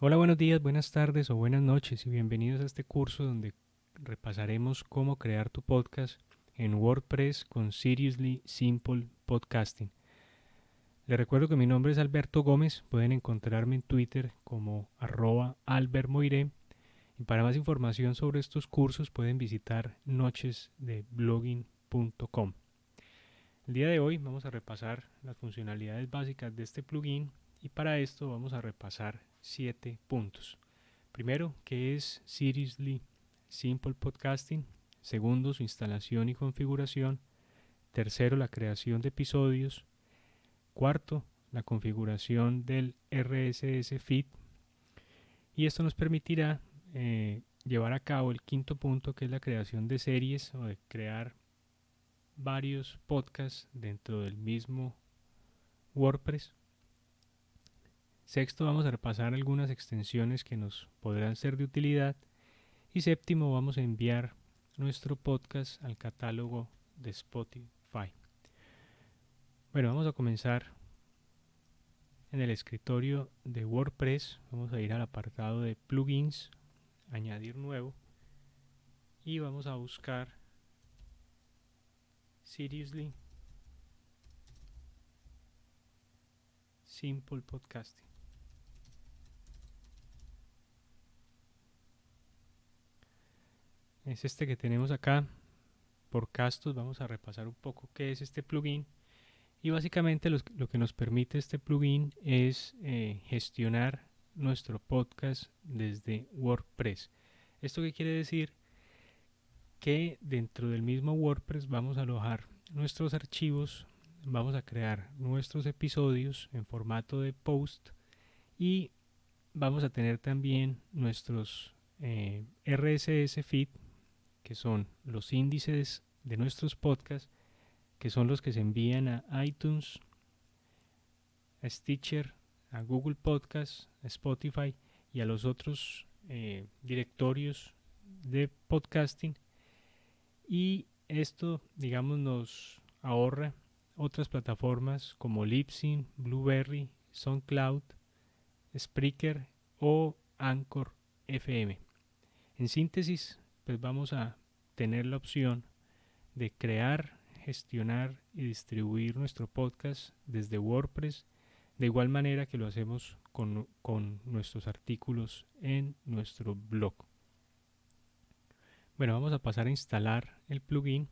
Hola, buenos días, buenas tardes o buenas noches y bienvenidos a este curso donde repasaremos cómo crear tu podcast en WordPress con Seriously Simple Podcasting. Les recuerdo que mi nombre es Alberto Gómez, pueden encontrarme en Twitter como @albertmoiré y para más información sobre estos cursos pueden visitar nochesdeblogging.com. El día de hoy vamos a repasar las funcionalidades básicas de este plugin y para esto vamos a repasar 7 puntos. Primero, ¿qué es Seriously Simple Podcasting? Segundo, su instalación y configuración. Tercero, la creación de episodios. Cuarto, la configuración del RSS feed. Y esto nos permitirá llevar a cabo el quinto punto, que es la creación de series o de crear varios podcasts dentro del mismo WordPress. Sexto, vamos a repasar algunas extensiones que nos podrán ser de utilidad. Y séptimo, vamos a enviar nuestro podcast al catálogo de Spotify. Bueno, vamos a comenzar en el escritorio de WordPress. Vamos a ir al apartado de plugins, añadir nuevo y vamos a buscar Seriously Simple Podcasting. Es este que tenemos acá. Por castos vamos a repasar un poco qué es este plugin. Y básicamente lo que nos permite este plugin es gestionar nuestro podcast desde WordPress. ¿Esto qué quiere decir? Que dentro del mismo WordPress vamos a alojar nuestros archivos, vamos a crear nuestros episodios en formato de post y vamos a tener también nuestros RSS feed, que son los índices de nuestros podcasts, que son los que se envían a iTunes, a Stitcher, a Google Podcast, a Spotify y a los otros directorios de podcasting. Y esto, digamos, nos ahorra otras plataformas como Libsyn, Blueberry, SoundCloud, Spreaker o Anchor FM. En síntesis, pues vamos a tener la opción de crear, gestionar y distribuir nuestro podcast desde WordPress, de igual manera que lo hacemos con nuestros artículos en nuestro blog. Bueno, vamos a pasar a instalar el plugin.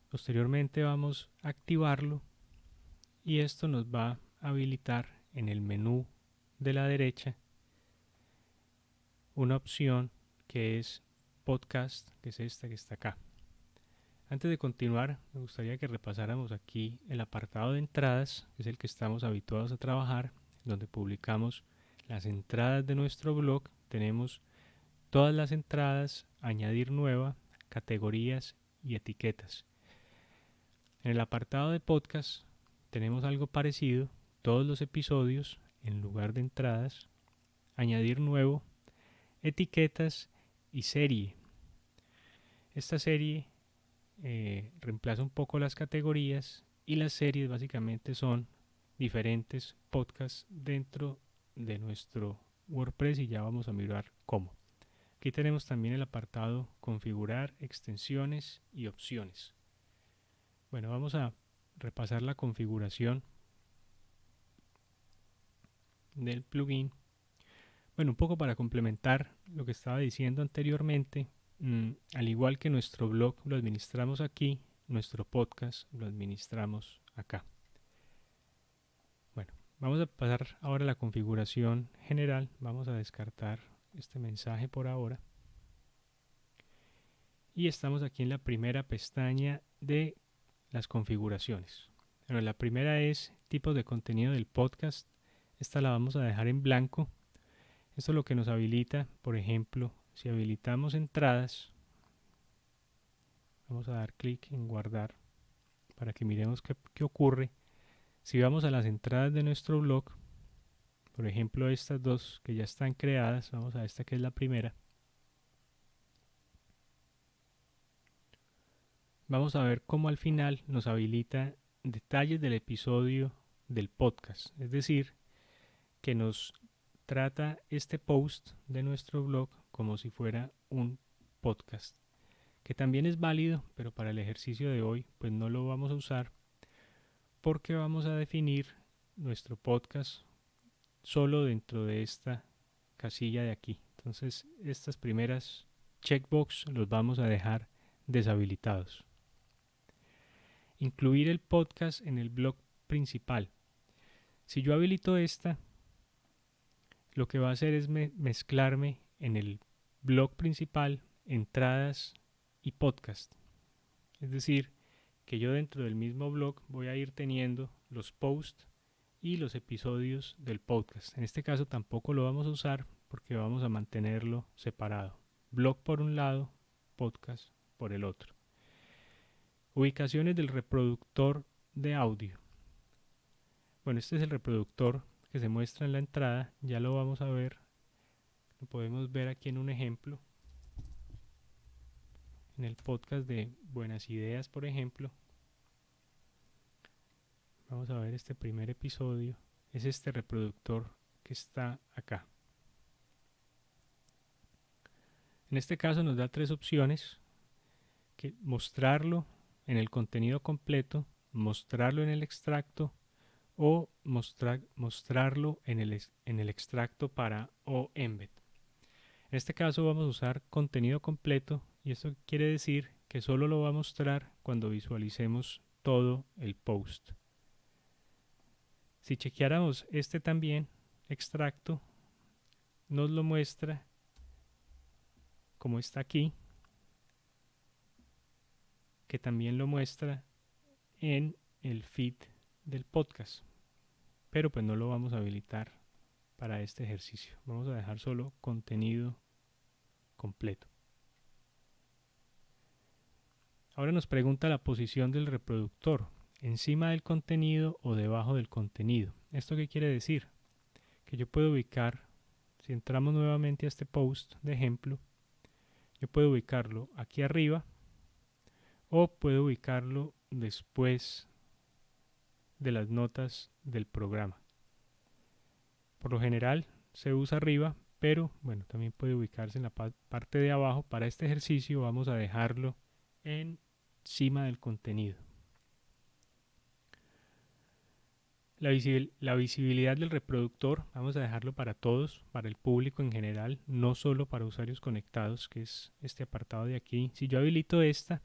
Posteriormente vamos a activarlo y esto nos va a habilitar en el menú de la derecha una opción que es podcast, que es esta que está acá. Antes de continuar, me gustaría que repasáramos aquí el apartado de entradas, que es el que estamos habituados a trabajar, donde publicamos las entradas de nuestro blog. Tenemos todas las entradas, añadir nueva, categorías y etiquetas. En el apartado de podcast tenemos algo parecido, todos los episodios en lugar de entradas, añadir nuevo, etiquetas y serie. Esta serie reemplaza un poco las categorías y las series básicamente son diferentes podcasts dentro de nuestro WordPress y ya vamos a mirar cómo. Aquí tenemos también el apartado configurar extensiones y opciones. Bueno, vamos a repasar la configuración del plugin. Bueno, un poco para complementar lo que estaba diciendo anteriormente, al igual que nuestro blog lo administramos aquí, nuestro podcast lo administramos acá. Bueno, vamos a pasar ahora a la configuración general. Vamos a descartar este mensaje por ahora. Y estamos aquí en la primera pestaña de las configuraciones. Bueno, la primera es tipos de contenido del podcast. Esta la vamos a dejar en blanco. Esto es lo que nos habilita, por ejemplo, si habilitamos entradas, vamos a dar clic en guardar para que miremos qué ocurre. Si vamos a las entradas de nuestro blog, por ejemplo estas dos que ya están creadas, vamos a esta que es la primera, vamos a ver cómo al final nos habilita detalles del episodio del podcast. Es decir, que nos trata este post de nuestro blog como si fuera un podcast, que también es válido, pero para el ejercicio de hoy pues no lo vamos a usar porque vamos a definir nuestro podcast solo dentro de esta casilla de aquí. Entonces estas primeras checkbox los vamos a dejar deshabilitados. Incluir el podcast en el blog principal. Si yo habilito esta, lo que va a hacer es mezclarme en el blog principal entradas y podcast. Es decir, que yo dentro del mismo blog voy a ir teniendo los posts y los episodios del podcast. En este caso tampoco lo vamos a usar porque vamos a mantenerlo separado. Blog por un lado, podcast por el otro. Ubicaciones del reproductor de audio. Bueno, este es el reproductor que se muestra en la entrada. Ya lo vamos a ver. Lo podemos ver aquí en un ejemplo. En el podcast de Buenas Ideas, por ejemplo. Vamos a ver este primer episodio. Es este reproductor que está acá. En este caso nos da tres opciones: que mostrarlo en el contenido completo, mostrarlo en el extracto o mostrarlo en el extracto para o embed. En este caso vamos a usar contenido completo y esto quiere decir que solo lo va a mostrar cuando visualicemos todo el post. Si chequeáramos este también, extracto, nos lo muestra como está aquí, que también lo muestra en el feed del podcast, pero pues no lo vamos a habilitar para este ejercicio. Vamos a dejar solo contenido completo. Ahora nos pregunta la posición del reproductor, encima del contenido o debajo del contenido. ¿Esto qué quiere decir? Que yo puedo ubicar, si entramos nuevamente a este post de ejemplo, yo puedo ubicarlo aquí arriba o puedo ubicarlo después de las notas del programa. Por lo general se usa arriba, pero bueno, también puede ubicarse en la parte de abajo. Para este ejercicio vamos a dejarlo encima del contenido. La visibilidad del reproductor vamos a dejarlo para todos, para el público en general, no solo para usuarios conectados, que es este apartado de aquí. Si yo habilito esta,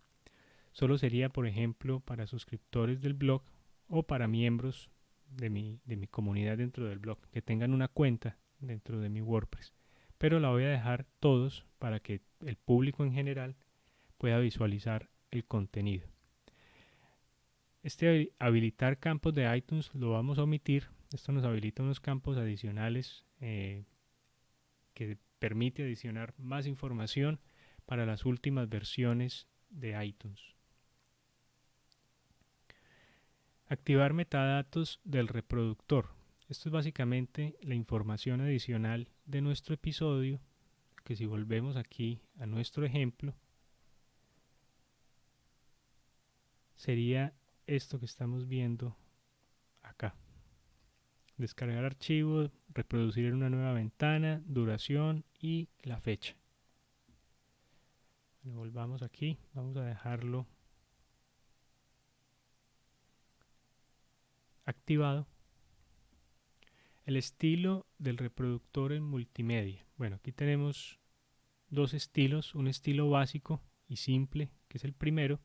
solo sería, por ejemplo, para suscriptores del blog o para miembros de mi comunidad dentro del blog, que tengan una cuenta dentro de mi WordPress. Pero la voy a dejar todos para que el público en general pueda visualizar el contenido. Este habilitar campos de iTunes lo vamos a omitir. Esto nos habilita unos campos adicionales que permite adicionar más información para las últimas versiones de iTunes. Activar metadatos del reproductor. Esto es básicamente la información adicional de nuestro episodio, que si volvemos aquí a nuestro ejemplo, sería esto que estamos viendo acá. Descargar archivo, reproducir en una nueva ventana, duración y la fecha. Bueno, volvamos aquí, vamos a dejarlo activado. El estilo del reproductor en multimedia. Bueno, aquí tenemos dos estilos, un estilo básico y simple, que es el primero,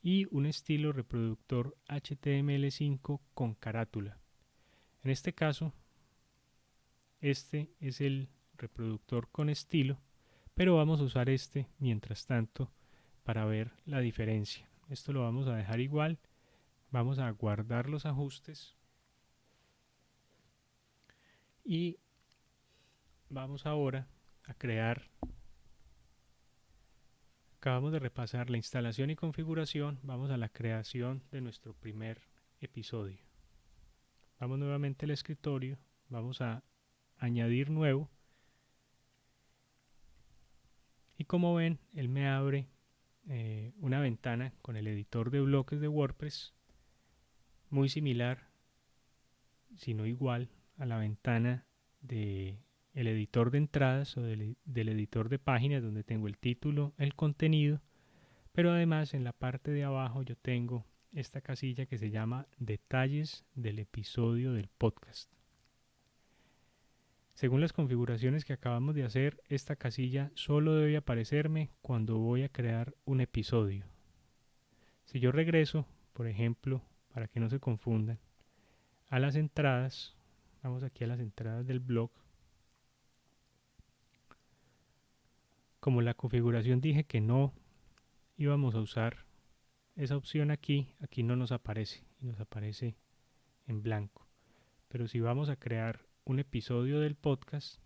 y un estilo reproductor HTML5 con carátula. En este caso, este es el reproductor con estilo, pero vamos a usar este mientras tanto para ver la diferencia. Esto lo vamos a dejar igual, vamos a guardar los ajustes y vamos ahora a crear. Acabamos de repasar la instalación y configuración, vamos a la creación de nuestro primer episodio. Vamos nuevamente al escritorio, vamos a añadir nuevo y como ven, él me abre una ventana con el editor de bloques de WordPress muy similar, si no igual, a la ventana de el editor de entradas o del editor de páginas donde tengo el título, el contenido, pero además en la parte de abajo yo tengo esta casilla que se llama detalles del episodio del podcast. Según las configuraciones que acabamos de hacer, esta casilla solo debe aparecerme cuando voy a crear un episodio. Si yo regreso, por ejemplo, para que no se confundan, a las entradas, vamos aquí a las entradas del blog, como la configuración dije que no íbamos a usar esa opción aquí no nos aparece y nos aparece en blanco. Pero si vamos a crear un episodio del podcast,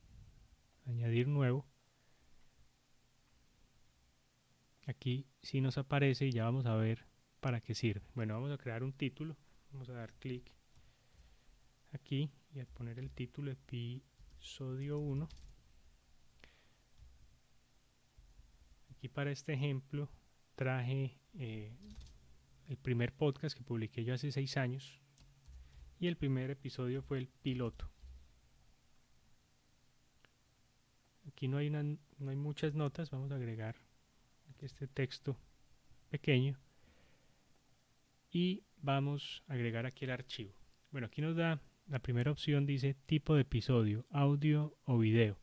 añadir nuevo, aquí sí nos aparece y ya vamos a ver para qué sirve. Bueno, vamos a crear un título, vamos a dar clic aquí y a poner el título episodio 1. Aquí para este ejemplo traje el primer podcast que publiqué yo hace 6 años y el primer episodio fue el piloto. Aquí no hay muchas notas, vamos a agregar aquí este texto pequeño y vamos a agregar aquí el archivo. Bueno, aquí nos da la primera opción, dice tipo de episodio, audio o video.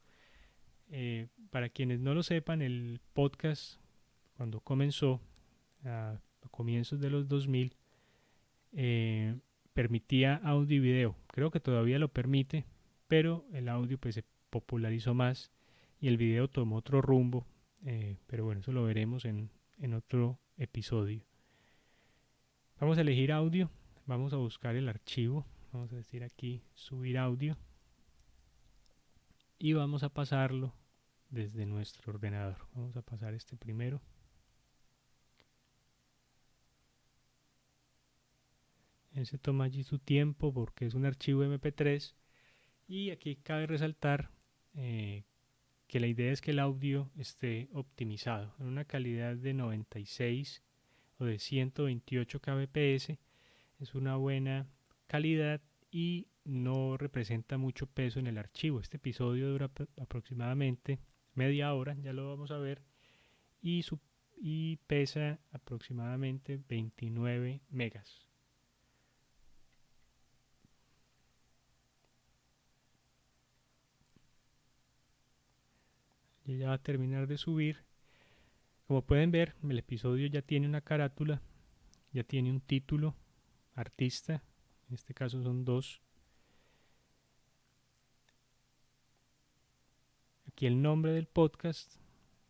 Para quienes no lo sepan, el podcast cuando comenzó a comienzos de los 2000 permitía audio y video. Creo que todavía lo permite, pero el audio pues se popularizó más y el video tomó otro rumbo, pero bueno, eso lo veremos en otro episodio. Vamos a elegir audio, vamos a buscar el archivo, vamos a decir aquí subir audio y vamos a pasarlo desde nuestro ordenador. Vamos a pasar este primero. Él se toma allí su tiempo porque es un archivo MP3 y aquí cabe resaltar que la idea es que el audio esté optimizado en una calidad de 96 o de 128 kbps. Es una buena calidad y no representa mucho peso en el archivo. Este episodio dura aproximadamente media hora, ya lo vamos a ver, y pesa aproximadamente 29 megas. Y ya va a terminar de subir. Como pueden ver, el episodio ya tiene una carátula, ya tiene un título, artista, en este caso son 2. Aquí el nombre del podcast,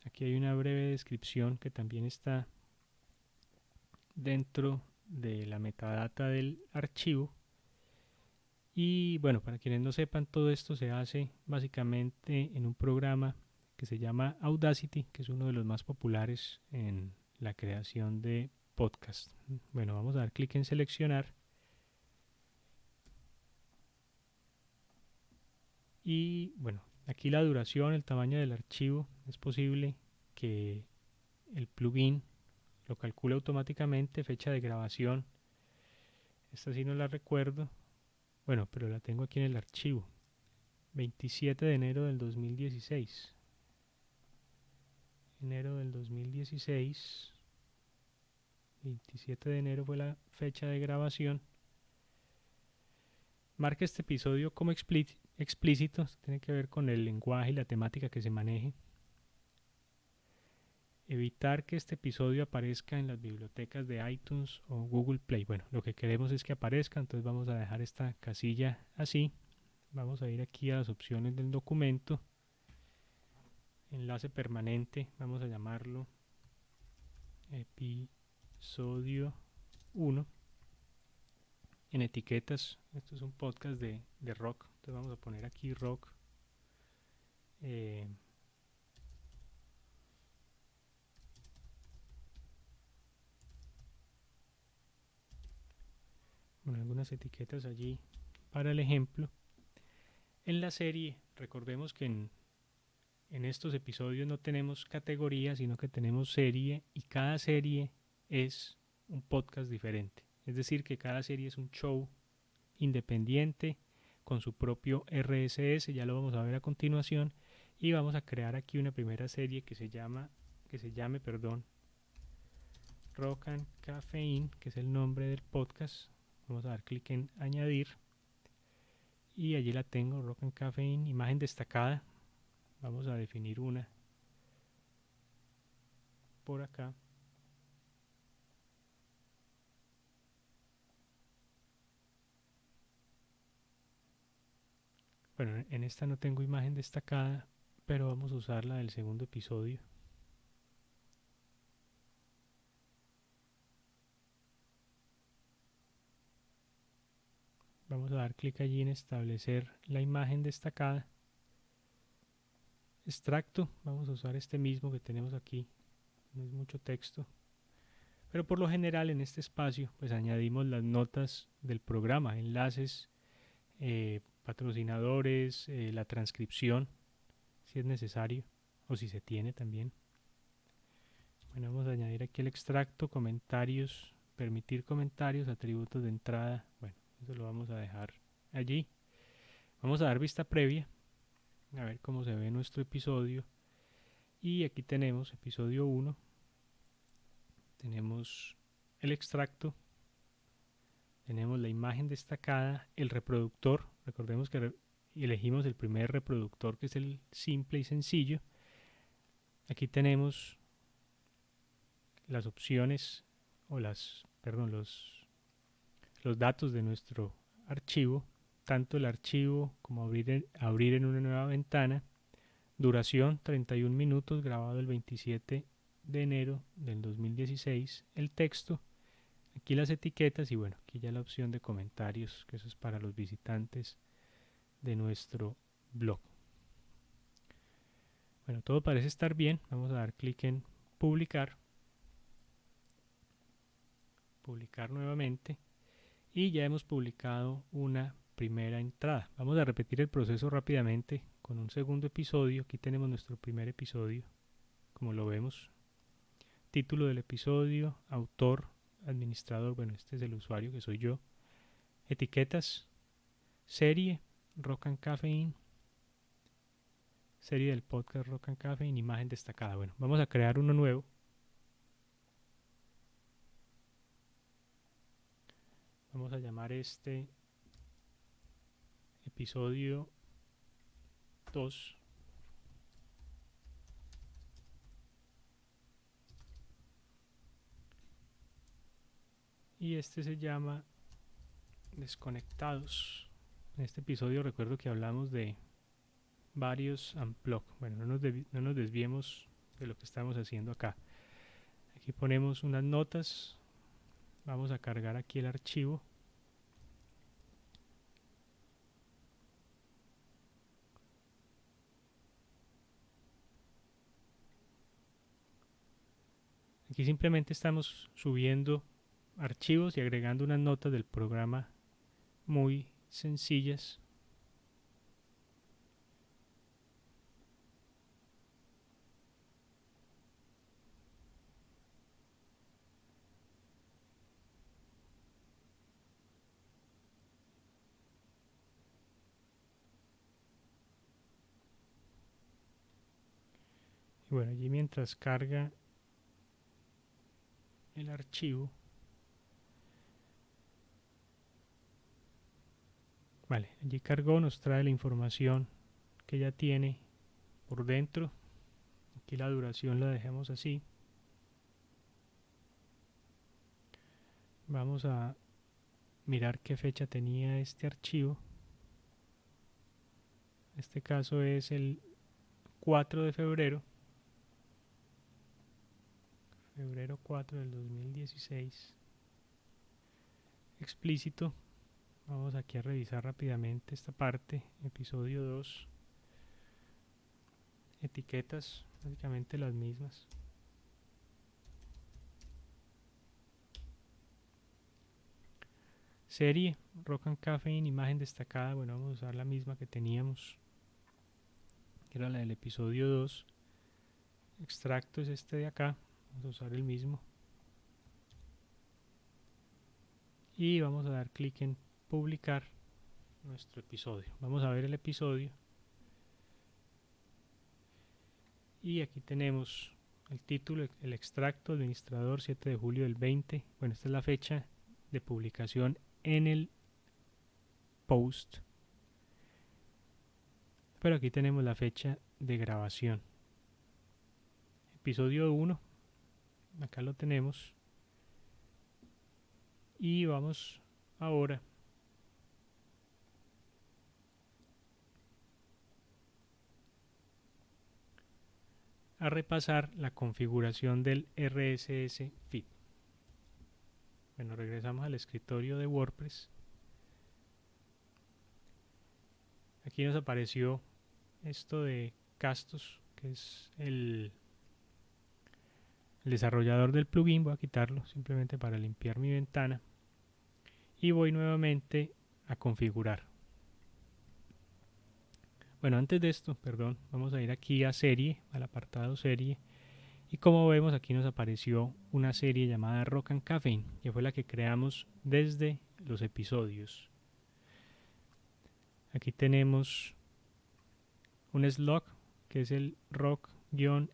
aquí hay una breve descripción que también está dentro de la metadata del archivo. Y bueno, para quienes no sepan, todo esto se hace básicamente en un programa que se llama Audacity, que es uno de los más populares en la creación de podcast. Bueno, vamos a dar clic en seleccionar y bueno, aquí la duración, el tamaño del archivo, es posible que el plugin lo calcule automáticamente. Fecha de grabación, esta sí no la recuerdo, bueno, pero la tengo aquí en el archivo, 27 de enero del 2016. Enero del 2016, 27 de enero fue la fecha de grabación. Marca este episodio como explícito, tiene que ver con el lenguaje y la temática que se maneje. Evitar que este episodio aparezca en las bibliotecas de iTunes o Google Play. Bueno, lo que queremos es que aparezca, entonces vamos a dejar esta casilla así. Vamos a ir aquí a las opciones del documento. Enlace permanente, vamos a llamarlo episodio 1. En etiquetas, esto es un podcast de rock, entonces vamos a poner aquí rock. Bueno, algunas etiquetas allí para el ejemplo. En la serie, recordemos que en estos episodios no tenemos categoría, sino que tenemos serie y cada serie es un podcast diferente. Es decir, que cada serie es un show independiente con su propio RSS, ya lo vamos a ver a continuación, y vamos a crear aquí una primera serie que se llame, Rock and Caffeine, que es el nombre del podcast. Vamos a dar clic en añadir y allí la tengo, Rock and Caffeine, imagen destacada. Vamos a definir una por acá. Bueno, en esta no tengo imagen destacada, pero vamos a usar la del segundo episodio. Vamos a dar clic allí en establecer la imagen destacada. Extracto, vamos a usar este mismo que tenemos aquí, no es mucho texto. Pero por lo general en este espacio pues añadimos las notas del programa, enlaces, patrocinadores, la transcripción, si es necesario o si se tiene también. Bueno, vamos a añadir aquí el extracto, comentarios, permitir comentarios, atributos de entrada. Bueno, eso lo vamos a dejar allí. Vamos a dar vista previa, a ver cómo se ve nuestro episodio. Y aquí tenemos episodio 1, tenemos el extracto, tenemos la imagen destacada, el reproductor. Recordemos que elegimos el primer reproductor, que es el simple y sencillo. Aquí tenemos las opciones o los datos de nuestro archivo, tanto el archivo como abrir en una nueva ventana. Duración 31 minutos, grabado el 27 de enero del 2016. El texto, aquí las etiquetas y bueno, aquí ya la opción de comentarios, que eso es para los visitantes de nuestro blog. Bueno, todo parece estar bien. Vamos a dar clic en publicar. Publicar nuevamente. Y ya hemos publicado una primera entrada. Vamos a repetir el proceso rápidamente con un segundo episodio. Aquí tenemos nuestro primer episodio, como lo vemos. Título del episodio, autor, administrador, bueno, este es el usuario que soy yo. Etiquetas, serie, Rock and Caffeine, serie del podcast Rock and Caffeine, imagen destacada. Bueno, vamos a crear uno nuevo. Vamos a llamar este episodio 2. Y este se llama Desconectados. En este episodio recuerdo que hablamos de varios unplug. Bueno, no nos desviemos de lo que estamos haciendo acá. Aquí ponemos unas notas. Vamos a cargar aquí el archivo. Aquí simplemente estamos subiendo archivos y agregando unas notas del programa muy sencillas. Y bueno, allí mientras carga el archivo, vale, allí cargó, nos trae la información que ya tiene por dentro. Aquí la duración la dejamos así. Vamos a mirar qué fecha tenía este archivo. En este caso es el 4 de febrero. Febrero 4 del 2016. Explícito. Vamos aquí a revisar rápidamente esta parte. Episodio 2. Etiquetas, básicamente las mismas. Serie, Rock and Caffeine, imagen destacada. Bueno, vamos a usar la misma que teníamos, que era la del episodio 2. Extracto es este de acá. Vamos a usar el mismo. Y vamos a dar clic en publicar nuestro episodio. Vamos a ver el episodio. Y aquí tenemos el título, el extracto, administrador 7 de julio del 20. Bueno, esta es la fecha de publicación en el post. Pero aquí tenemos la fecha de grabación. Episodio 1. Acá lo tenemos. Y vamos ahora a repasar la configuración del RSS feed. Bueno, regresamos al escritorio de WordPress. Aquí nos apareció esto de Castos, que es el desarrollador del plugin. Voy a quitarlo simplemente para limpiar mi ventana. Y voy nuevamente a configurar. Bueno, antes de esto, perdón, vamos a ir aquí a serie, al apartado serie. Y como vemos, aquí nos apareció una serie llamada Rock and Caffeine, que fue la que creamos desde los episodios. Aquí tenemos un slug, que es el rock-n-caffeine,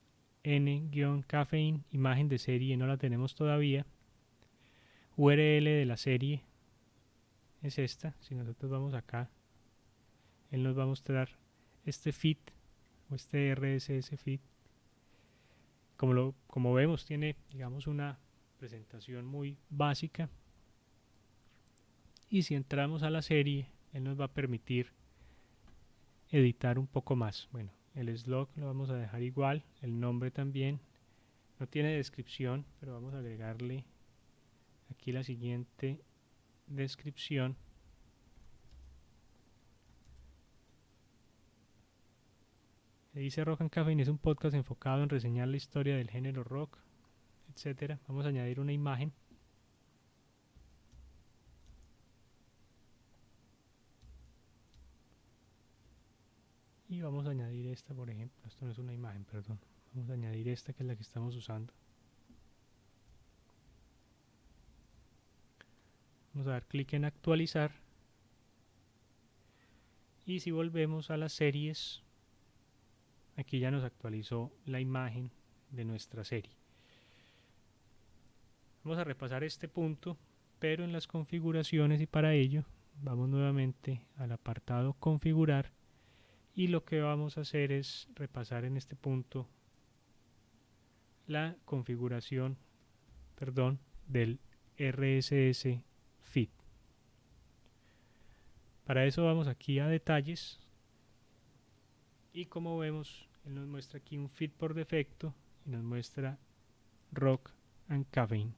imagen de serie, no la tenemos todavía. URL de la serie es esta. Si nosotros vamos acá, él nos va a mostrar este feed o este RSS feed. Como vemos, tiene, digamos, una presentación muy básica. Y si entramos a la serie, él nos va a permitir editar un poco más. Bueno, el slug lo vamos a dejar igual, el nombre también. No tiene descripción, pero vamos a agregarle aquí la siguiente descripción. Dice Rock and Caffeine es un podcast enfocado en reseñar la historia del género rock, etcétera. Vamos a añadir una imagen. Y vamos a añadir esta, por ejemplo. Esto no es una imagen, perdón. Vamos a añadir esta, que es la que estamos usando. Vamos a dar clic en actualizar. Y si volvemos a las series, aquí ya nos actualizó la imagen de nuestra serie. Vamos a repasar este punto, pero en las configuraciones, y para ello vamos nuevamente al apartado configurar, y lo que vamos a hacer es repasar en este punto la configuración, del RSS feed. Para eso vamos aquí a detalles, y como vemos, él nos muestra aquí un feed por defecto y nos muestra Rock and Caffeine.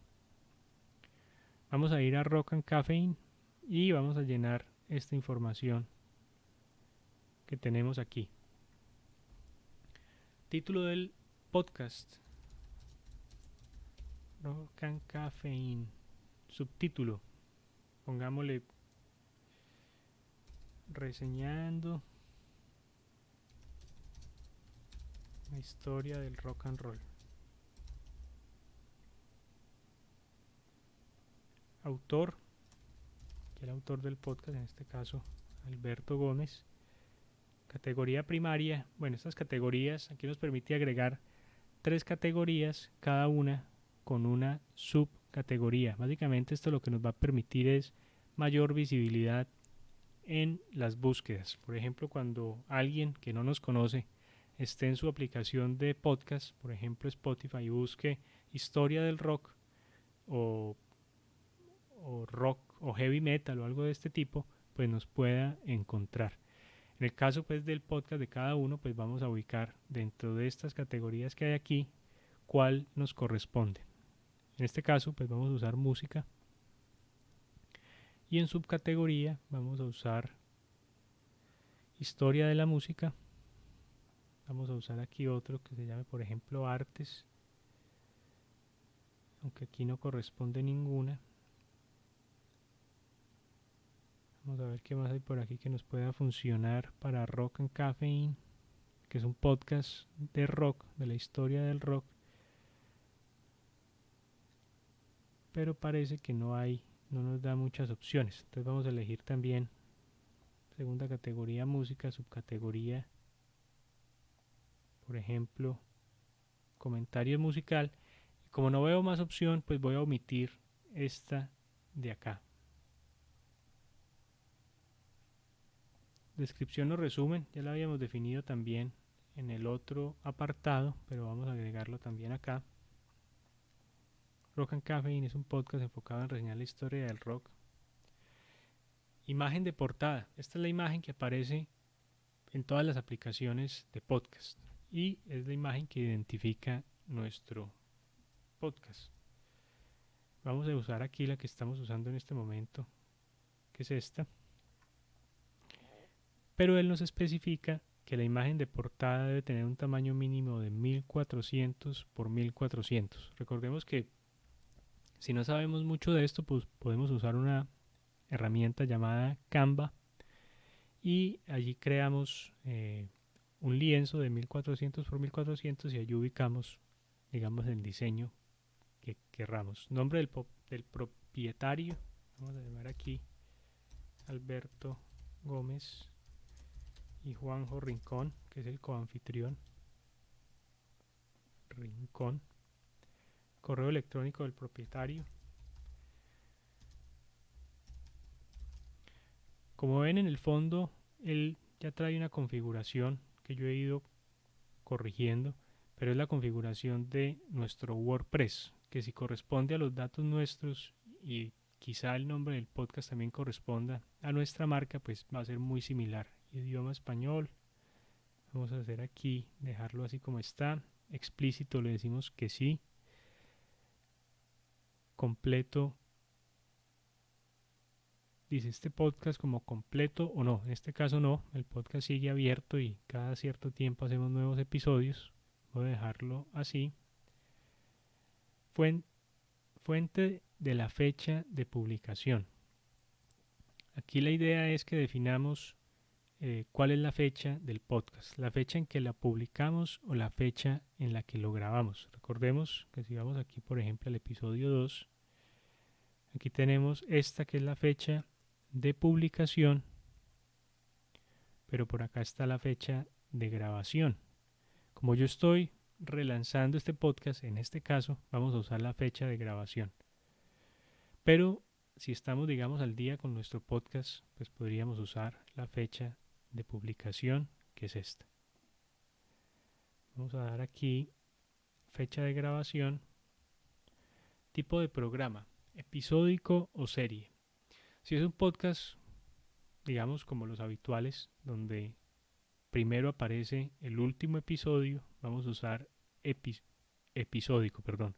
Vamos a ir a Rock and Caffeine y vamos a llenar esta información que tenemos aquí. Título del podcast: Rock and Caffeine. Subtítulo, pongámosle reseñando la historia del rock and roll. Autor, que el autor del podcast, en este caso Alberto Gómez. Categoría primaria. Bueno, estas categorías aquí nos permite agregar 3 categorías, cada una con una subcategoría. Básicamente esto lo que nos va a permitir es mayor visibilidad en las búsquedas. Por ejemplo, cuando alguien que no nos conoce esté en su aplicación de podcast, por ejemplo Spotify, y busque historia del rock o rock o heavy metal o algo de este tipo, pues nos pueda encontrar. En el caso pues del podcast de cada uno, pues vamos a ubicar dentro de estas categorías que hay aquí cuál nos corresponde. En este caso pues vamos a usar música, y en subcategoría vamos a usar historia de la música. Vamos a usar aquí otro que se llame, por ejemplo, artes, aunque aquí no corresponde ninguna. Vamos a ver qué más hay por aquí que nos pueda funcionar para Rock and Caffeine, que es un podcast de rock, de la historia del rock. Pero parece que no nos da muchas opciones. Entonces vamos a elegir también segunda categoría música, subcategoría, por ejemplo, comentario musical. Y como no veo más opción, pues voy a omitir esta de acá. Descripción o resumen, ya lo habíamos definido también en el otro apartado, pero vamos a agregarlo también acá. Rock and Caffeine es un podcast enfocado en reseñar la historia del rock. Imagen de portada. Esta es la imagen que aparece en todas las aplicaciones de podcast y es la imagen que identifica nuestro podcast. Vamos a usar aquí la que estamos usando en este momento, que es esta. Pero él nos especifica que la imagen de portada debe tener un tamaño mínimo de 1400 por 1400. Recordemos que si no sabemos mucho de esto, pues podemos usar una herramienta llamada Canva y allí creamos un lienzo de 1400 por 1400 y allí ubicamos, digamos, el diseño que querramos. Nombre del propietario, vamos a llamar aquí Alberto Gómez y Juanjo Rincón, que es el coanfitrión. Rincón. Correo electrónico del propietario. Como ven en el fondo, él ya trae una configuración que yo he ido corrigiendo, pero es la configuración de nuestro WordPress, que si corresponde a los datos nuestros y quizá el nombre del podcast también corresponda a nuestra marca, pues va a ser muy similar. Idioma español, vamos a hacer aquí, dejarlo así como está. Explícito le decimos que sí. Completo, dice este podcast como completo o no. En este caso no, el podcast sigue abierto y cada cierto tiempo hacemos nuevos episodios. Voy a dejarlo así. Fuente de la fecha de publicación. Aquí la idea es que definamos cuál es la fecha del podcast, la fecha en que la publicamos o la fecha en la que lo grabamos. Recordemos que si vamos aquí, por ejemplo, al episodio 2, aquí tenemos esta que es la fecha de publicación, pero por acá está la fecha de grabación. Como yo estoy relanzando este podcast, en este caso vamos a usar la fecha de grabación. Pero si estamos, digamos, al día con nuestro podcast, pues podríamos usar la fecha de publicación, que es esta. Vamos a dar aquí fecha de grabación, tipo de programa, episódico o serie. Si es un podcast, digamos, como los habituales, donde primero aparece el último episodio, vamos a usar episódico, perdón.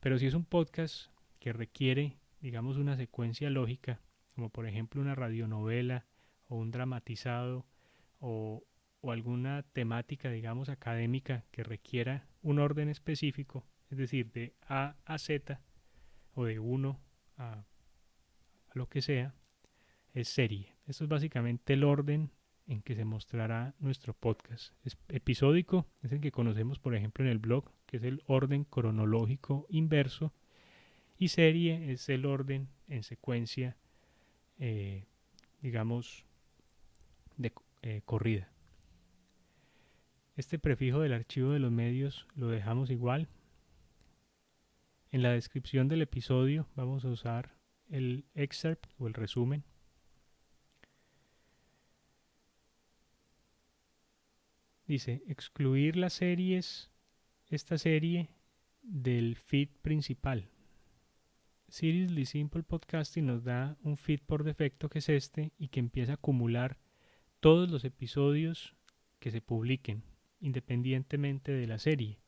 Pero si es un podcast que requiere, digamos, una secuencia lógica, como por ejemplo una radionovela o un dramatizado o, o alguna temática, digamos, académica que requiera un orden específico, es decir, de A a Z o de 1 a lo que sea, es serie. Esto es básicamente el orden en que se mostrará nuestro podcast. Es episódico, es el que conocemos, por ejemplo, en el blog, que es el orden cronológico inverso, y serie es el orden en secuencia, eh, digamos, de corrida. Este prefijo del archivo de los medios lo dejamos igual. En la descripción del episodio vamos a usar el excerpt o el resumen. Dice, excluir las series, esta serie del feed principal. Seriously Simple Podcasting nos da un feed por defecto que es este y que empieza a acumular todos los episodios que se publiquen independientemente de la serie.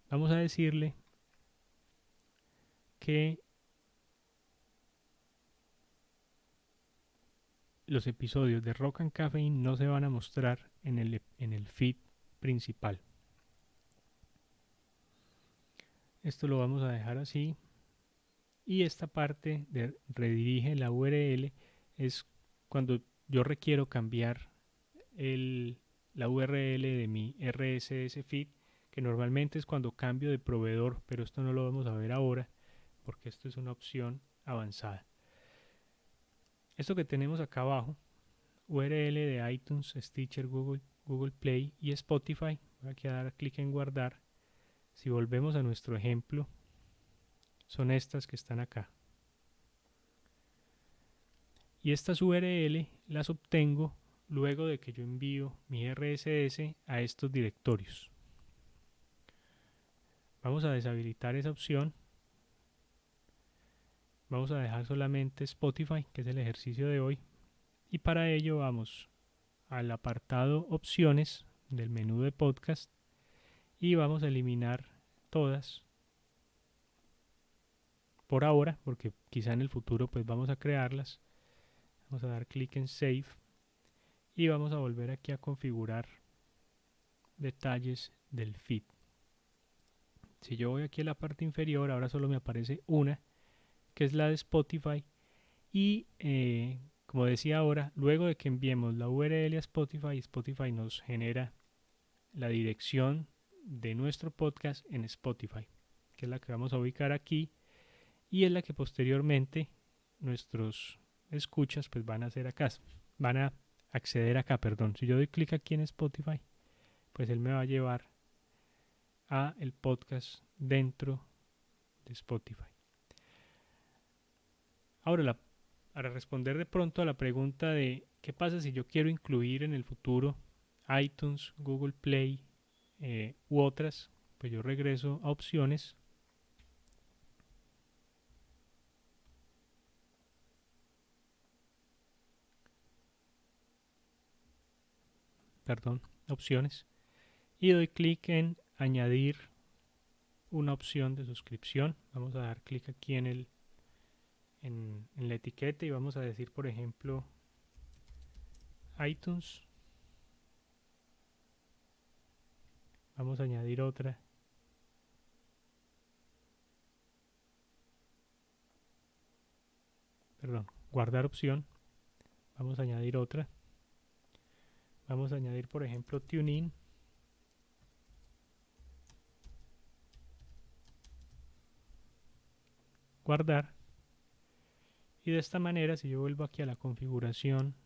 Vamos a decirle que los episodios de Rock and Caffeine no se van a mostrar en el feed principal. Esto lo vamos a dejar así. Y esta parte de redirige la URL es cuando yo requiero cambiar la URL de mi RSS feed, que normalmente es cuando cambio de proveedor, pero esto no lo vamos a ver ahora porque esto es una opción avanzada. Esto que tenemos acá abajo, URL de iTunes, Stitcher, Google Play y Spotify. Voy aquí a dar clic en guardar. Si volvemos a nuestro ejemplo, son estas que están acá. Y estas URL las obtengo luego de que yo envío mi RSS a estos directorios. Vamos a deshabilitar esa opción. Vamos a dejar solamente Spotify, que es el ejercicio de hoy. Y para ello vamos al apartado opciones del menú de podcast y vamos a eliminar todas por ahora, porque quizá en el futuro pues vamos a crearlas. Vamos a dar clic en Save y vamos a volver aquí a configurar detalles del feed. Si yo voy aquí a la parte inferior, ahora solo me aparece una, que es la de Spotify. Y como decía ahora, luego de que enviemos la URL a Spotify, Spotify nos genera la dirección de nuestro podcast en Spotify, que es la que vamos a ubicar aquí y es la que posteriormente nuestros escuchas pues van a hacer acá, van a acceder acá, perdón. Si yo doy clic aquí en Spotify, pues él me va a llevar a el podcast dentro de Spotify. Ahora, para responder de pronto a la pregunta de qué pasa si yo quiero incluir en el futuro iTunes, Google Play u otras, pues yo regreso a opciones. Perdón, opciones. Y doy clic en añadir una opción de suscripción. Vamos a dar clic aquí en la etiqueta y vamos a decir, por ejemplo, iTunes. Vamos a añadir otra. Perdón, guardar opción. Vamos a añadir otra. Vamos a añadir, por ejemplo, TuneIn. Guardar. Y de esta manera, si yo vuelvo aquí a la configuración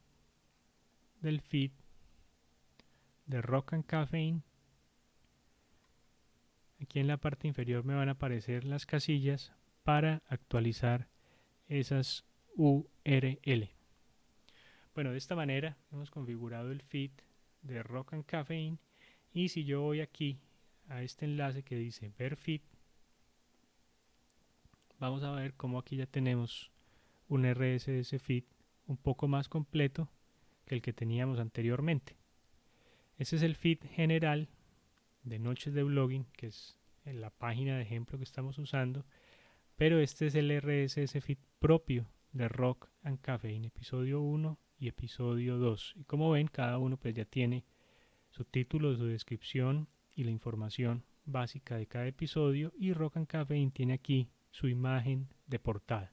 del feed de Rock and Caffeine, aquí en la parte inferior me van a aparecer las casillas para actualizar esas URL. Bueno, de esta manera hemos configurado el feed de Rock and Caffeine y si yo voy aquí a este enlace que dice ver feed, vamos a ver cómo aquí ya tenemos un RSS feed un poco más completo que el que teníamos anteriormente. Ese es el feed general de Noches de Blogging, que es en la página de ejemplo que estamos usando, pero este es el RSS feed propio de Rock and Caffeine, episodio 1 y episodio 2. Y como ven, cada uno pues ya tiene su título, su descripción y la información básica de cada episodio, y Rock and Caffeine tiene aquí su imagen de portada.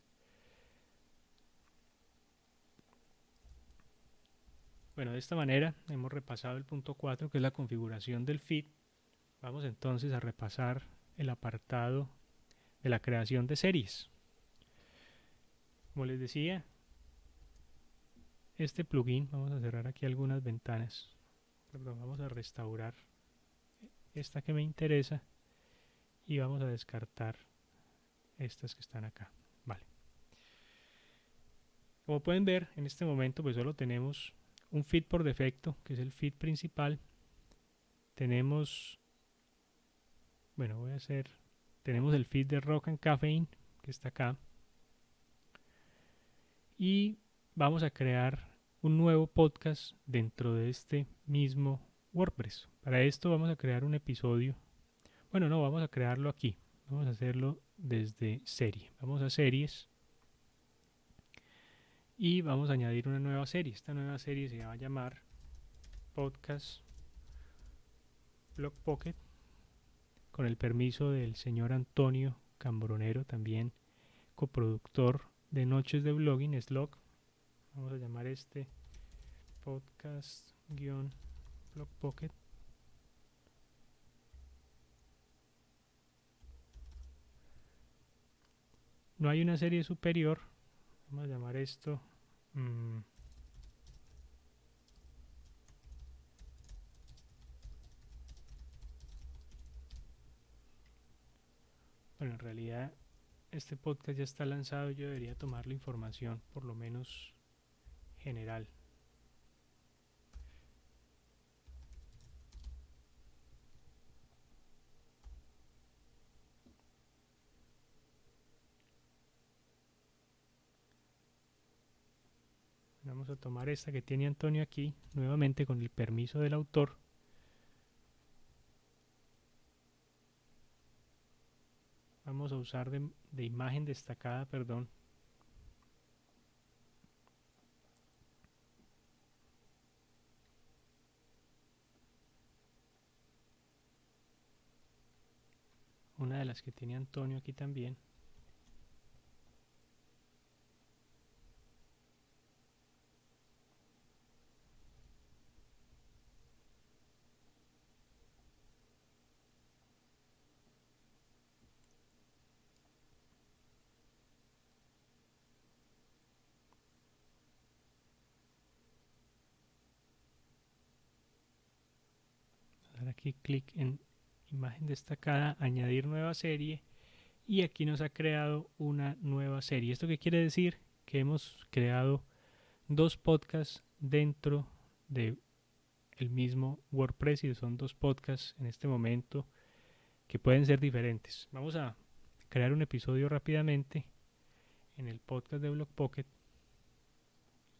Bueno, de esta manera hemos repasado el punto 4, que es la configuración del feed. Vamos entonces a repasar el apartado de la creación de series. Como les decía, este plugin, vamos a cerrar aquí algunas ventanas, perdón, vamos a restaurar esta que me interesa y vamos a descartar estas que están acá. Vale. Como pueden ver, en este momento pues solo tenemos un feed por defecto, que es el feed principal. Tenemos, bueno, tenemos el feed de Rock and Caffeine, que está acá. Y vamos a crear un nuevo podcast dentro de este mismo WordPress. Para esto vamos a crear un episodio. Bueno, no, vamos a crearlo aquí. Vamos a hacerlo desde serie. Vamos a series. Y vamos a añadir una nueva serie. Esta nueva serie se va a llamar Podcast Blog Pocket, con el permiso del señor Antonio Cambronero, también coproductor de Noches de Blogging, Slog. Vamos a llamar este podcast-blog pocket. No hay una serie superior. Vamos a llamar esto Bueno, en realidad este podcast ya está lanzado, yo debería tomar la información, por lo menos general. Vamos a tomar esta que tiene Antonio aquí, nuevamente con el permiso del autor. Vamos a usar de imagen destacada, perdón. Una de las que tiene Antonio aquí también. Dar aquí clic en imagen destacada, añadir nueva serie, y aquí nos ha creado una nueva serie. ¿Esto qué quiere decir? Que hemos creado dos podcasts dentro de el mismo WordPress, y son dos podcasts en este momento que pueden ser diferentes. Vamos a crear un episodio rápidamente en el podcast de Block Pocket.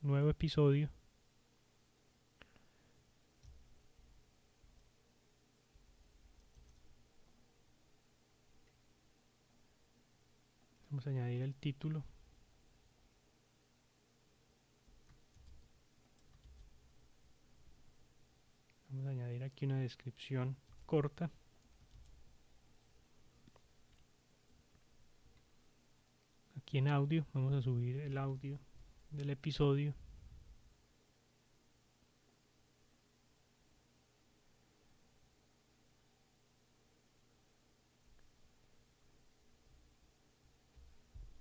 Nuevo episodio. Vamos a añadir el título. Vamos a añadir aquí una descripción corta. Aquí en audio, vamos a subir el audio del episodio.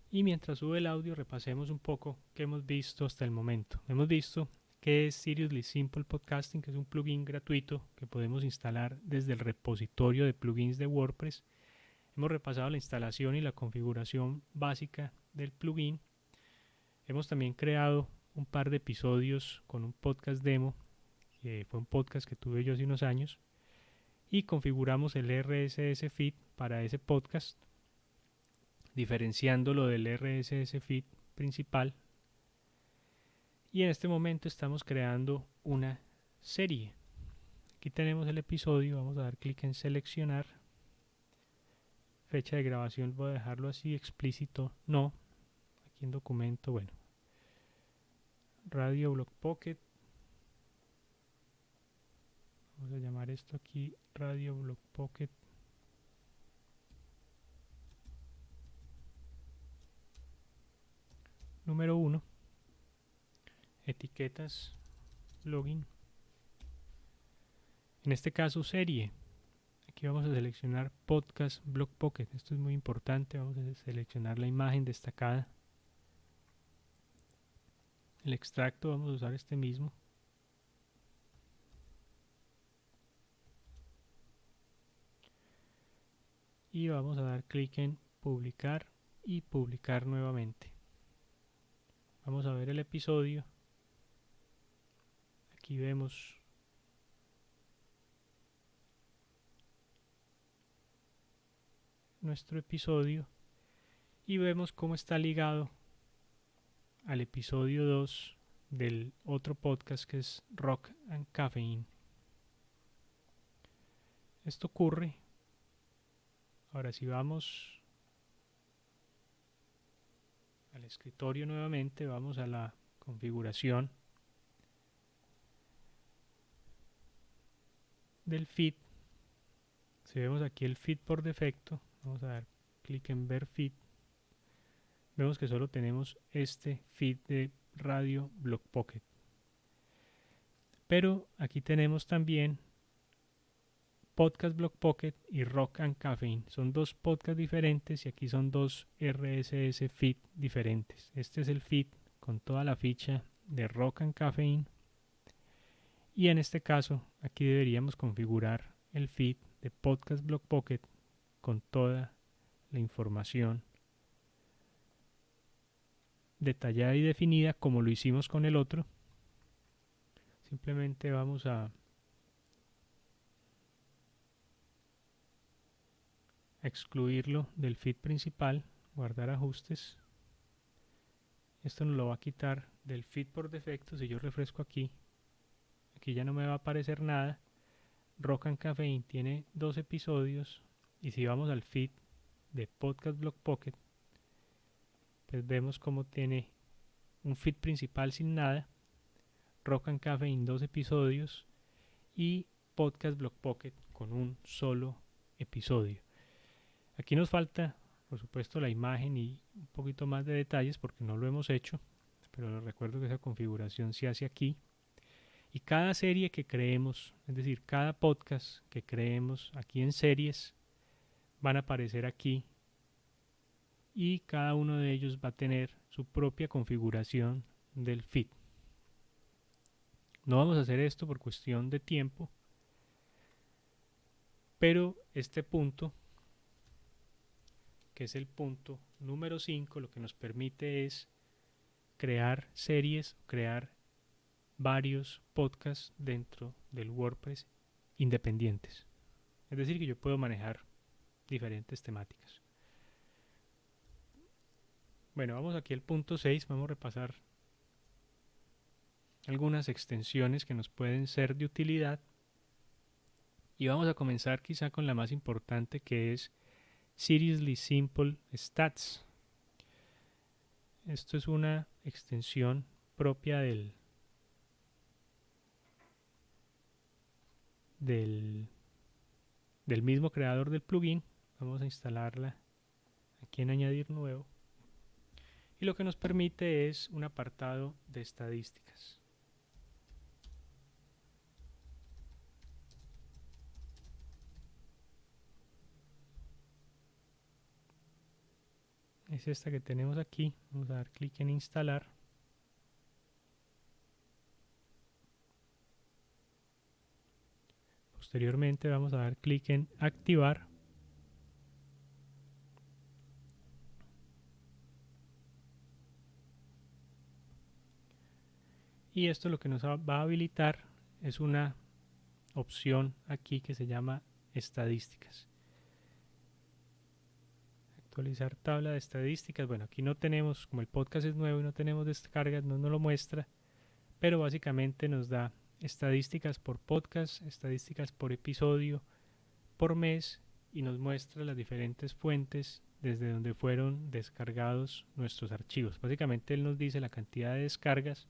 Y mientras sube el audio, repasemos un poco qué hemos visto hasta el momento. Hemos visto qué es Seriously Simple Podcasting, que es un plugin gratuito que podemos instalar desde el repositorio de plugins de WordPress. Hemos repasado la instalación y la configuración básica del plugin. Hemos también creado un par de episodios con un podcast demo, que fue un podcast que tuve yo hace unos años, y configuramos el RSS feed para ese podcast, diferenciándolo del RSS feed principal. Y en este momento estamos creando una serie. Aquí tenemos el episodio, vamos a dar clic en seleccionar. Fecha de grabación voy a dejarlo así explícito, no. Aquí en documento, bueno. Radio Block Pocket. Vamos a llamar esto aquí Radio Block Pocket. Número 1. Etiquetas, login. En este caso serie. Aquí vamos a seleccionar Podcast Block Pocket. Esto es muy importante. Vamos a seleccionar la imagen destacada. El extracto vamos a usar este mismo. Y vamos a dar clic en publicar y publicar nuevamente. Vamos a ver el episodio. Aquí vemos nuestro episodio y vemos cómo está ligado al episodio 2 del otro podcast, que es Rock and Caffeine. Esto ocurre. Ahora si vamos al escritorio nuevamente, vamos a la configuración del feed. Si vemos aquí el feed por defecto, vamos a dar clic en ver feed. Vemos que solo tenemos este feed de Radio Block Pocket. Pero aquí tenemos también Podcast Block Pocket y Rock and Caffeine. Son dos podcasts diferentes y aquí son dos RSS feed diferentes. Este es el feed con toda la ficha de Rock and Caffeine. Y en este caso, aquí deberíamos configurar el feed de Podcast Block Pocket con toda la información detallada y definida como lo hicimos con el otro. Simplemente vamos a excluirlo del feed principal, guardar ajustes. Esto nos lo va a quitar del feed por defecto. Si yo refresco aquí, aquí ya no me va a aparecer nada. Rock and Caffeine tiene 2 episodios, y si vamos al feed de Podcast Block Pocket, pues vemos como tiene un feed principal sin nada, Rock and Caffeine 2 episodios y Podcast Block Pocket con un solo episodio. Aquí nos falta, por supuesto, la imagen y un poquito más de detalles porque no lo hemos hecho, pero les recuerdo que esa configuración se hace aquí. Y cada serie que creemos, es decir, cada podcast que creemos aquí en series, van a aparecer aquí, y cada uno de ellos va a tener su propia configuración del feed. No vamos a hacer esto por cuestión de tiempo, pero este punto, que es el punto número 5, lo que nos permite es crear series, crear varios podcasts dentro del WordPress independientes. Es decir, que yo puedo manejar diferentes temáticas. Bueno, vamos aquí al punto 6, vamos a repasar algunas extensiones que nos pueden ser de utilidad, y vamos a comenzar quizá con la más importante, que es Seriously Simple Stats. Esto es una extensión propia del mismo creador del plugin. Vamos a instalarla aquí en añadir nuevo, y lo que nos permite es un apartado de estadísticas. Es esta que tenemos aquí. Vamos a dar clic en instalar. Posteriormente vamos a dar clic en activar. Y esto lo que nos va a habilitar es una opción aquí que se llama estadísticas. Actualizar tabla de estadísticas. Bueno, aquí no tenemos, como el podcast es nuevo y no tenemos descargas, no nos lo muestra, pero básicamente nos da estadísticas por podcast, estadísticas por episodio, por mes, y nos muestra las diferentes fuentes desde donde fueron descargados nuestros archivos. Básicamente él nos dice la cantidad de descargas,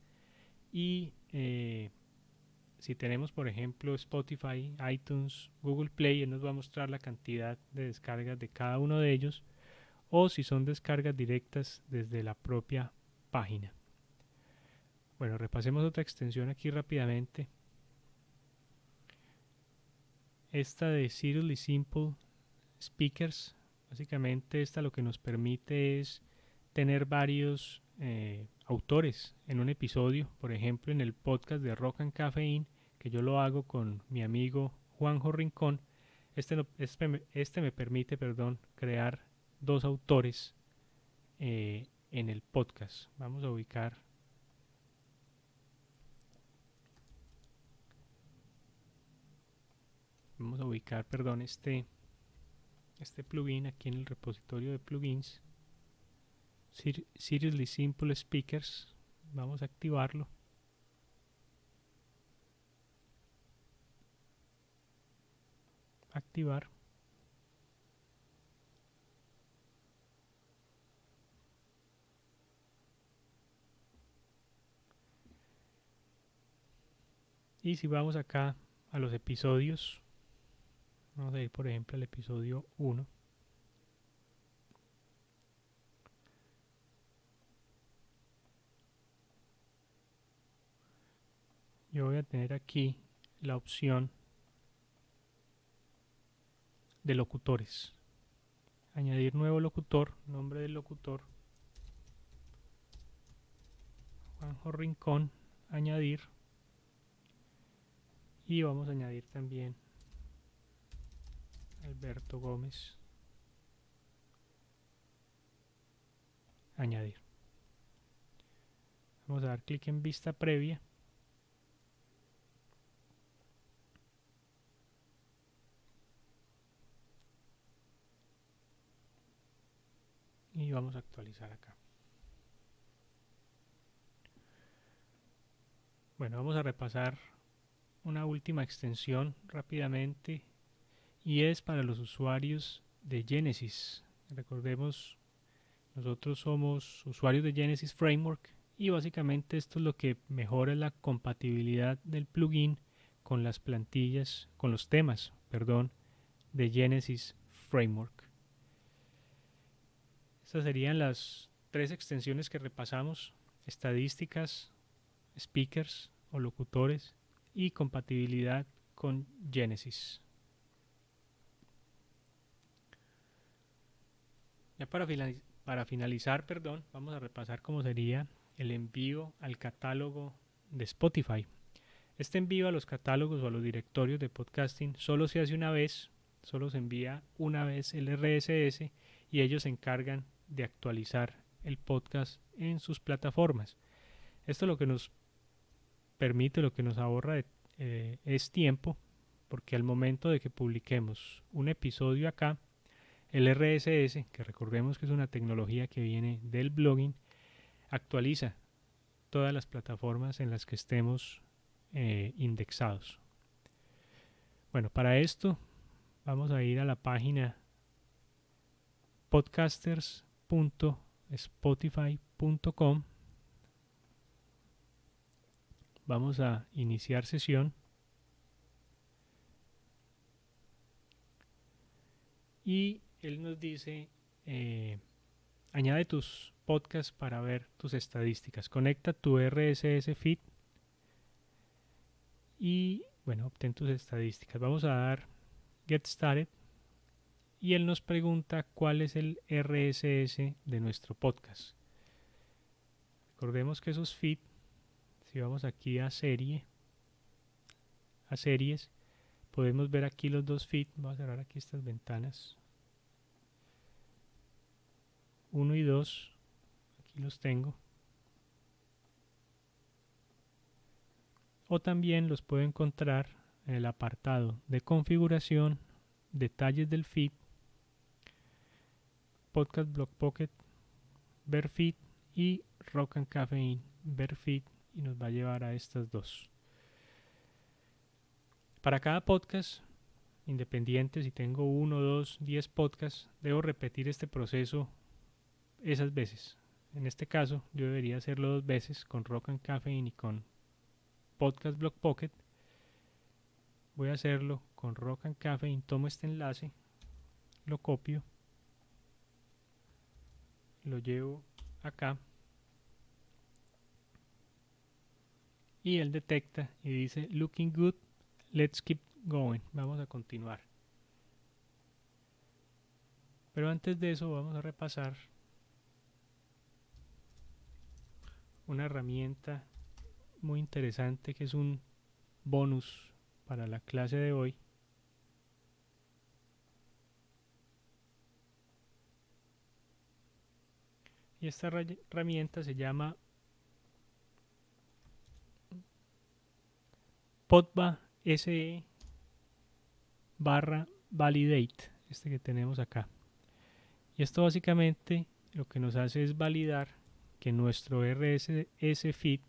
y si tenemos, por ejemplo, Spotify, iTunes, Google Play, él nos va a mostrar la cantidad de descargas de cada uno de ellos, o si son descargas directas desde la propia página. Bueno, repasemos otra extensión aquí rápidamente. Esta de Seriously Simple Speakers. Básicamente esta lo que nos permite es tener varios autores en un episodio. Por ejemplo, en el podcast de Rock and Caffeine, que yo lo hago con mi amigo Juanjo Rincón, este me permite, crear 2 autores en el podcast. Vamos a ubicar este plugin aquí en el repositorio de plugins. Seriously Simple Speakers. Vamos a activarlo. Activar. Y si vamos acá a los episodios, vamos a ir por ejemplo al episodio 1. Yo voy a tener aquí la opción de locutores. Añadir nuevo locutor, nombre del locutor, Juanjo Rincón, añadir. Y vamos a añadir también Alberto Gómez. añadir. Vamos a dar clic en vista previa. Y vamos a actualizar acá. Bueno, vamos a repasar una última extensión rápidamente y es para los usuarios de Genesis. Recordemos, nosotros somos usuarios de Genesis Framework y básicamente esto es lo que mejora la compatibilidad del plugin con las plantillas, con los temas, perdón, de Genesis Framework. Estas serían las 3 extensiones que repasamos: estadísticas, speakers o locutores y compatibilidad con Genesis. Ya para finalizar, vamos a repasar cómo sería el envío al catálogo de Spotify. Este envío a los catálogos o a los directorios de podcasting solo se hace una vez, solo se envía una vez el RSS y ellos se encargan de actualizar el podcast en sus plataformas. Esto lo que nos permite, lo que nos ahorra es tiempo, porque al momento de que publiquemos un episodio acá, el RSS, que recordemos que es una tecnología que viene del blogging, actualiza todas las plataformas en las que estemos indexados. Bueno, para esto vamos a ir a la página podcasters.spotify.com. Vamos a iniciar sesión. Y él nos dice, añade tus podcasts para ver tus estadísticas. Conecta tu RSS feed y, bueno, obtén tus estadísticas. Vamos a dar Get Started y él nos pregunta cuál es el RSS de nuestro podcast. Recordemos que esos feed, si vamos aquí a series, podemos ver aquí los dos feeds. Vamos a cerrar aquí estas ventanas. 1 y 2, aquí los tengo. O también los puedo encontrar en el apartado de configuración, detalles del feed, Podcast Block Pocket, ver feed y Rock and Caffeine, ver feed, y nos va a llevar a estas dos. Para cada podcast independiente, si tengo 1, 2, 10 podcasts, debo repetir este proceso esas veces. En este caso, yo debería hacerlo 2 veces con Rock and Caffeine y con Podcast Block Pocket. Voy a hacerlo con Rock and Caffeine. Tomo este enlace, lo copio, lo llevo acá y él detecta y dice looking good, let's keep going. Vamos a continuar. Pero antes de eso vamos a repasar una herramienta muy interesante que es un bonus para la clase de hoy. Y esta herramienta se llama Podva SE /validate, este que tenemos acá. Y esto básicamente lo que nos hace es validar que nuestro RSS feed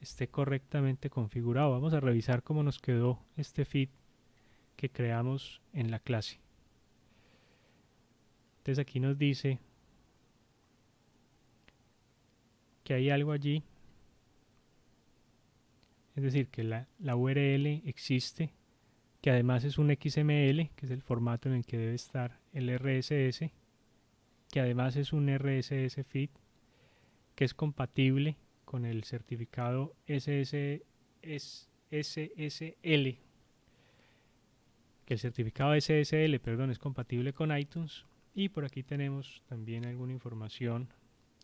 esté correctamente configurado. Vamos a revisar cómo nos quedó este feed que creamos en la clase. Entonces aquí nos dice que hay algo allí, es decir, que la URL existe, que además es un XML, que es el formato en el que debe estar el RSS, que además es un RSS feed, que es compatible con el certificado SSL, que el certificado SSL, es compatible con iTunes. Y por aquí tenemos también alguna información,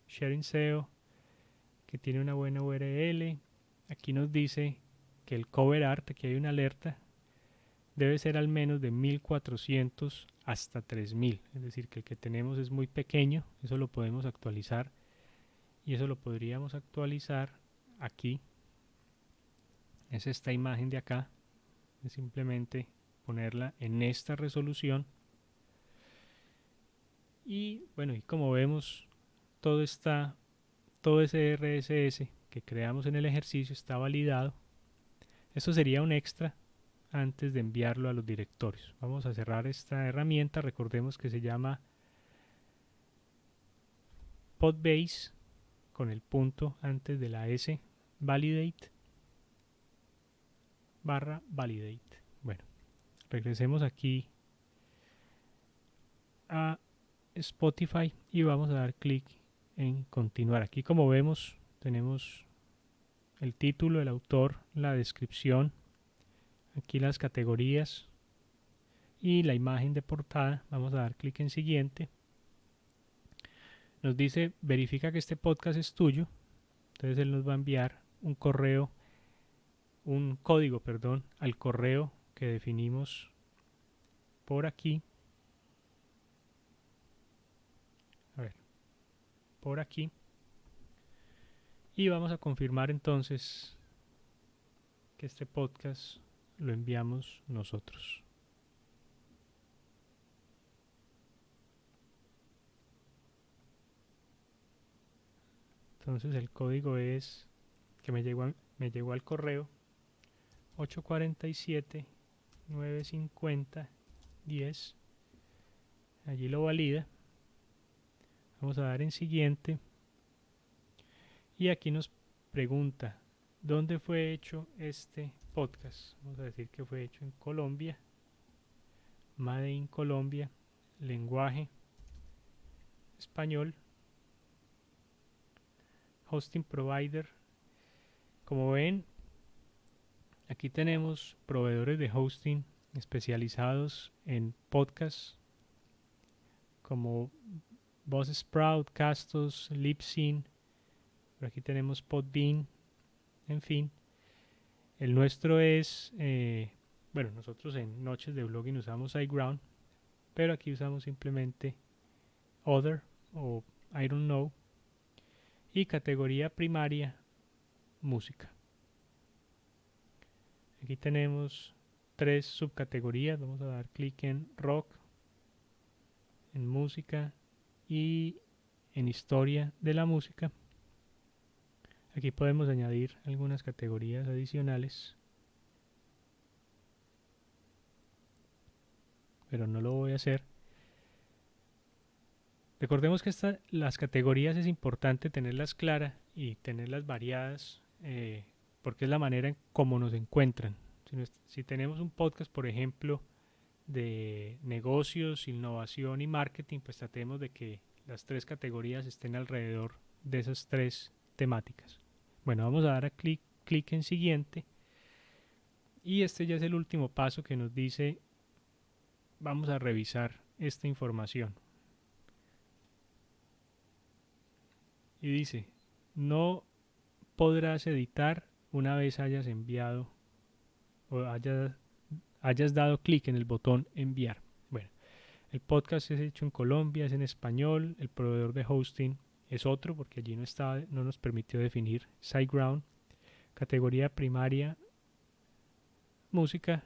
Sharing SEO, que tiene una buena URL. Aquí nos dice que el cover art, aquí hay una alerta, debe ser al menos de 1400 hasta 3000, es decir, que el que tenemos es muy pequeño, eso lo podemos actualizar y eso lo podríamos actualizar aquí. Es esta imagen de acá, es simplemente ponerla en esta resolución y bueno, y como vemos todo ese RSS que creamos en el ejercicio está validado. Esto sería un extra antes de enviarlo a los directorios. Vamos a cerrar esta herramienta, recordemos que se llama Podbase con el punto antes de la S, validate /validate. Bueno, regresemos aquí a Spotify y vamos a dar clic en continuar. Aquí como vemos tenemos el título, el autor, la descripción, aquí las categorías y la imagen de portada. Vamos a dar clic en siguiente. Nos dice verifica que este podcast es tuyo. Entonces él nos va a enviar un código, perdón, al correo que definimos por aquí. A ver, por aquí. Y vamos a confirmar entonces que este podcast lo enviamos nosotros. Entonces el código es que me llegó al correo 847 950 10. Allí lo valida. Vamos a dar en siguiente. Y aquí nos pregunta, ¿dónde fue hecho este podcast? Vamos a decir que fue hecho en Colombia. Made in Colombia. Lenguaje español. Hosting provider. Como ven, aquí tenemos proveedores de hosting especializados en podcasts como Buzzsprout, Castos, Libsyn. Por aquí tenemos Podbean, en fin. El nuestro es, bueno, nosotros en Noches de Blogging usamos iGround, pero aquí usamos simplemente Other o I don't know. Y categoría primaria, música. Aquí tenemos 3 subcategorías. Vamos a dar clic en rock, en música y en historia de la música. Aquí podemos añadir algunas categorías adicionales, pero no lo voy a hacer. Recordemos que las categorías es importante tenerlas claras y tenerlas variadas, porque es la manera en cómo nos encuentran. Si tenemos un podcast, por ejemplo, de negocios, innovación y marketing, pues tratemos de que las 3 categorías estén alrededor de esas 3 temáticas. Bueno, vamos a dar a clic en siguiente. Y este ya es el último paso que nos dice, vamos a revisar esta información. Y dice, no podrás editar una vez hayas enviado o hayas dado clic en el botón enviar. Bueno, el podcast es hecho en Colombia, es en español, el proveedor de hosting es otro porque allí no nos permitió definir SiteGround. Categoría primaria, música,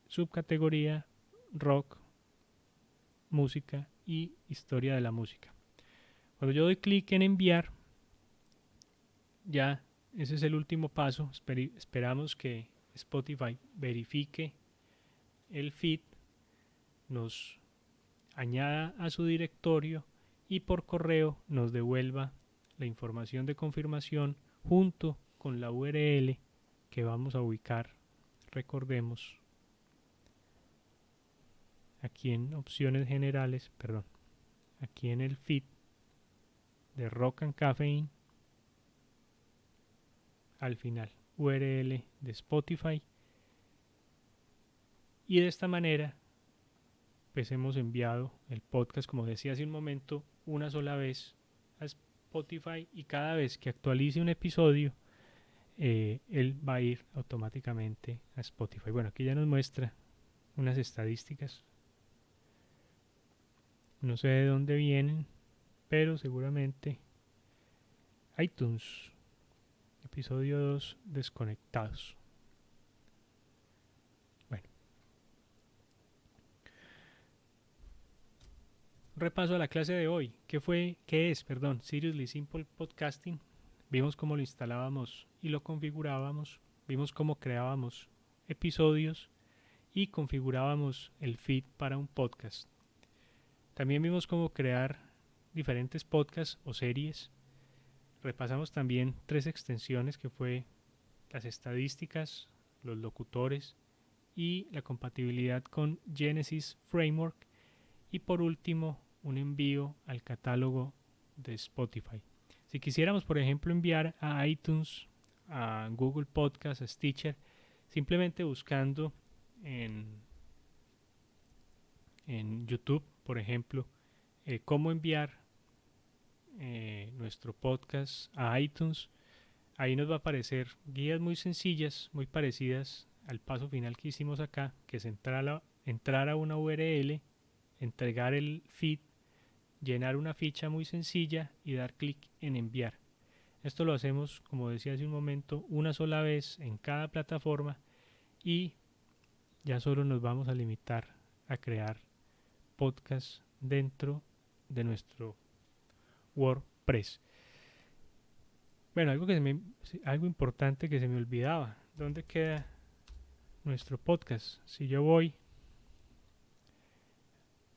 subcategoría, rock, música y historia de la música. Cuando yo doy clic en enviar, ya ese es el último paso. Esperamos que Spotify verifique el feed, nos añada a su directorio y por correo nos devuelva la información de confirmación junto con la URL que vamos a ubicar, recordemos, aquí en opciones generales, perdón, aquí en el feed de Rock and Caffeine, al final URL de Spotify, y de esta manera pues hemos enviado el podcast, como decía hace un momento, una sola vez a Spotify, y cada vez que actualice un episodio él va a ir automáticamente a Spotify. Bueno, aquí ya nos muestra unas estadísticas. No sé de dónde vienen, pero seguramente iTunes, episodio 2, desconectados. Bueno, repaso a la clase de hoy. ¿Qué es? Seriously Simple Podcasting. Vimos cómo lo instalábamos y lo configurábamos. Vimos cómo creábamos episodios y configurábamos el feed para un podcast. También vimos cómo crear diferentes podcasts o series. Repasamos también 3 extensiones que fue las estadísticas, los locutores y la compatibilidad con Genesis Framework. Y por último, un envío al catálogo de Spotify. Si quisiéramos, por ejemplo, enviar a iTunes, a Google Podcast, a Stitcher, simplemente buscando en, en YouTube, por ejemplo, cómo enviar nuestro podcast a iTunes, ahí nos va a aparecer guías muy sencillas, muy parecidas al paso final que hicimos acá, que es entrar a una URL, entregar el feed, llenar una ficha muy sencilla y dar clic en enviar. Esto lo hacemos, como decía hace un momento, una sola vez en cada plataforma y ya solo nos vamos a limitar a crear podcasts dentro de nuestro WordPress. Bueno, algo importante que se me olvidaba. ¿Dónde queda nuestro podcast? Si yo voy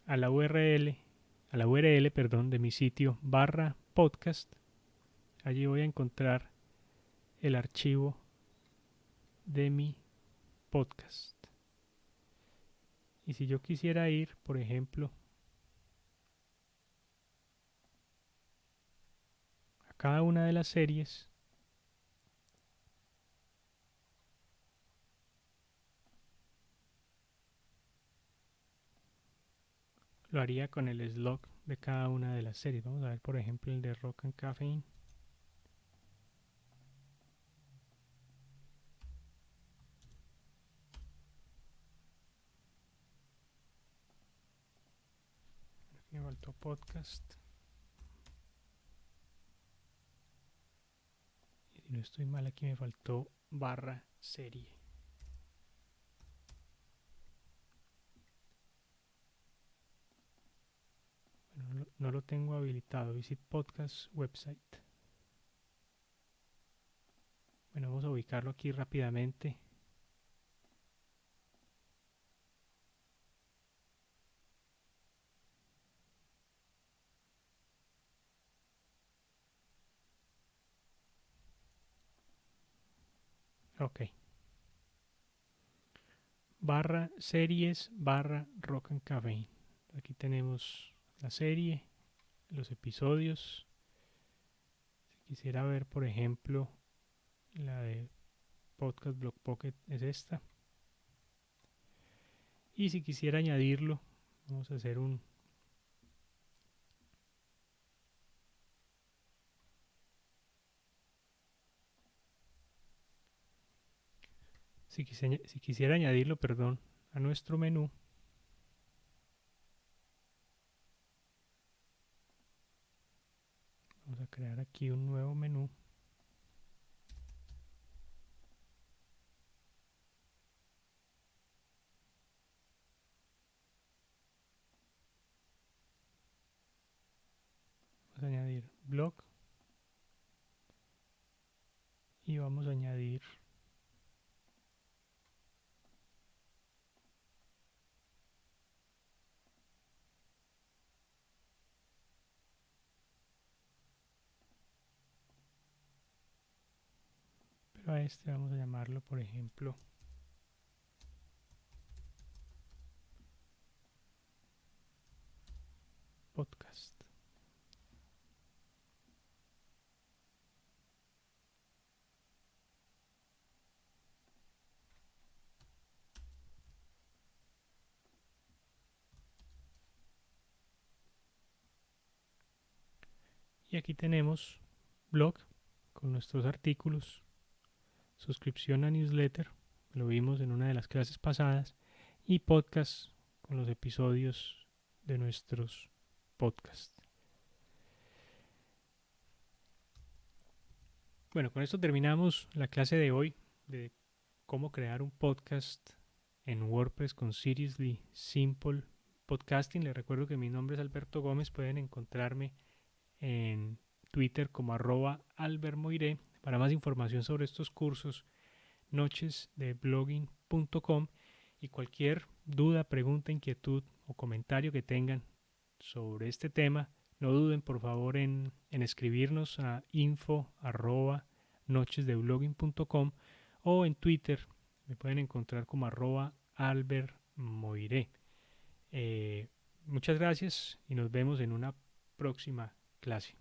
a la URL, perdón, de mi sitio barra podcast, allí voy a encontrar el archivo de mi podcast. Y si yo quisiera ir, por ejemplo, a cada una de las series, lo haría con el slug de cada una de las series. Vamos a ver, por ejemplo, el de Rock and Caffeine. Aquí me faltó podcast. Y si no estoy mal, aquí me faltó barra serie. Bueno, no lo tengo habilitado. Visit podcast website. Bueno, vamos a ubicarlo aquí rápidamente. Ok. Barra series barra Rock and Caffeine. Aquí tenemos la serie, los episodios. Si quisiera ver, por ejemplo, la de Podcast Block Pocket es esta. Y si quisiera añadirlo, vamos a hacer un... Si quisiera añadirlo, perdón, a nuestro menú, vamos a crear aquí un nuevo menú. Vamos a añadir blog y vamos a añadir pero a este vamos a llamarlo, por ejemplo, podcast. Y aquí tenemos blog con nuestros artículos, suscripción a newsletter, lo vimos en una de las clases pasadas, y podcast con los episodios de nuestros podcast. Bueno, con esto terminamos la clase de hoy de cómo crear un podcast en WordPress con Seriously Simple Podcasting. Les recuerdo que mi nombre es Alberto Gómez. Pueden encontrarme en Twitter como @albermoiré. Para más información sobre estos cursos, nochesdeblogging.com, y cualquier duda, pregunta, inquietud o comentario que tengan sobre este tema, no duden por favor en escribirnos a info@nochesdeblogging.com, o en Twitter me pueden encontrar como @albermoiré. Muchas gracias y nos vemos en una próxima clase.